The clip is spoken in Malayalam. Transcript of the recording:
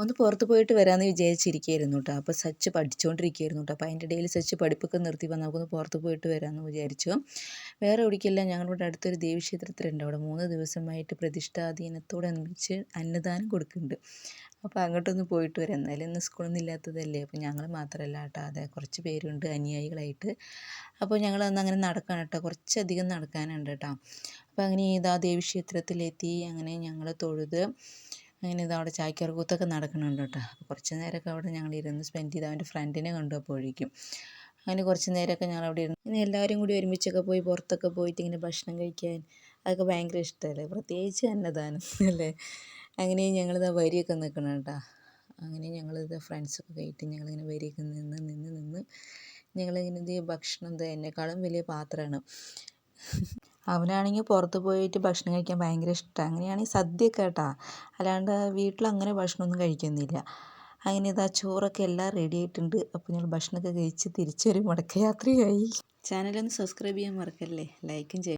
ഒന്ന് പുറത്ത് പോയിട്ട് വരാമെന്ന് വിചാരിച്ചിരിക്കുകയായിരുന്നു കേട്ടോ. അപ്പോൾ സച്ച് പഠിച്ചുകൊണ്ടിരിക്കുകയായിരുന്നു കേട്ടോ. അപ്പോൾ അതിൻ്റെ ഇടയിൽ സച്ച് പഠിപ്പൊക്കെ നിർത്തിയപ്പോൾ നമുക്കൊന്ന് പുറത്ത് പോയിട്ട് വരാമെന്ന് വിചാരിച്ചു. വേറെ എവിടേക്കല്ല, ഞങ്ങളുടെ അടുത്തൊരു ദേവീക്ഷേത്രത്തിലുണ്ട്. അവിടെ 3 ദിവസമായിട്ട് പ്രതിഷ്ഠാദിനത്തോടനുബന്ധിച്ച് അന്നദാനം കൊടുക്കുന്നുണ്ട്. അപ്പോൾ അങ്ങോട്ടൊന്ന് പോയിട്ട് വരാം. എന്നാലും ഇന്ന് സ്കൂളൊന്നും ഇല്ലാത്തതല്ലേ. അപ്പോൾ ഞങ്ങൾ മാത്രമല്ല കേട്ടോ, അതെ കുറച്ച് പേരുണ്ട് അനുയായികളായിട്ട്. അപ്പോൾ ഞങ്ങൾ അന്ന് അങ്ങനെ നടക്കണം കേട്ടോ, കുറച്ചധികം നടക്കാനുണ്ട് കേട്ടോ. അപ്പോൾ അങ്ങനെ ഇതാ ദേവീക്ഷേത്രത്തിലെത്തി. അങ്ങനെ ഞങ്ങൾ തൊഴുത് അങ്ങനെ ഇതാ അവിടെ ചാക്യാർ കൂത്തൊക്കെ നടക്കുന്നുണ്ട് കേട്ടോ. അപ്പോൾ കുറച്ച് നേരമൊക്കെ അവിടെ ഞങ്ങൾ ഇരുന്ന് സ്പെൻഡ് ചെയ്ത് അവൻ്റെ ഫ്രണ്ടിനെ കണ്ടു അപ്പോഴേക്കും. അങ്ങനെ കുറച്ച് നേരമൊക്കെ ഞങ്ങൾ അവിടെ ഇരുന്ന് ഇങ്ങനെ എല്ലാവരും കൂടി ഒരുമിച്ചൊക്കെ പോയി പുറത്തൊക്കെ പോയിട്ട് ഇങ്ങനെ ഭക്ഷണം കഴിക്കാൻ അതൊക്കെ ഭയങ്കര ഇഷ്ടമല്ലേ, പ്രത്യേകിച്ച് അന്നദാനം അല്ലേ. അങ്ങനെ ഞങ്ങളിതാ വരിയൊക്കെ നിൽക്കണം കേട്ടോ. അങ്ങനെ ഞങ്ങളിത് ഫ്രണ്ട്സൊക്കെ ആയിട്ട് ഞങ്ങളിങ്ങനെ വരിയൊക്കെ നിന്ന് ഞങ്ങളിങ്ങനെ ഇത് ഭക്ഷണം എന്താ എന്നെക്കാളും വലിയ പാത്രമാണ്. അവനാണെങ്കിൽ പുറത്ത് പോയിട്ട് ഭക്ഷണം കഴിക്കാൻ ഭയങ്കര ഇഷ്ടമാണ്. അങ്ങനെയാണെങ്കിൽ സദ്യയൊക്കെ കേട്ടോ, അല്ലാണ്ട് വീട്ടിലങ്ങനെ ഭക്ഷണമൊന്നും കഴിക്കുന്നില്ല. അങ്ങനെ ഇതാ ചോറൊക്കെ എല്ലാം റെഡി ആയിട്ടുണ്ട്. അപ്പോൾ ഞങ്ങൾ ഭക്ഷണമൊക്കെ കഴിച്ച് തിരിച്ചൊരു മടക്കയാത്രയായി. ചാനലൊന്ന് സബ്സ്ക്രൈബ് ചെയ്യാൻ മറക്കല്ലേ, ലൈക്കും ചെയ്യും.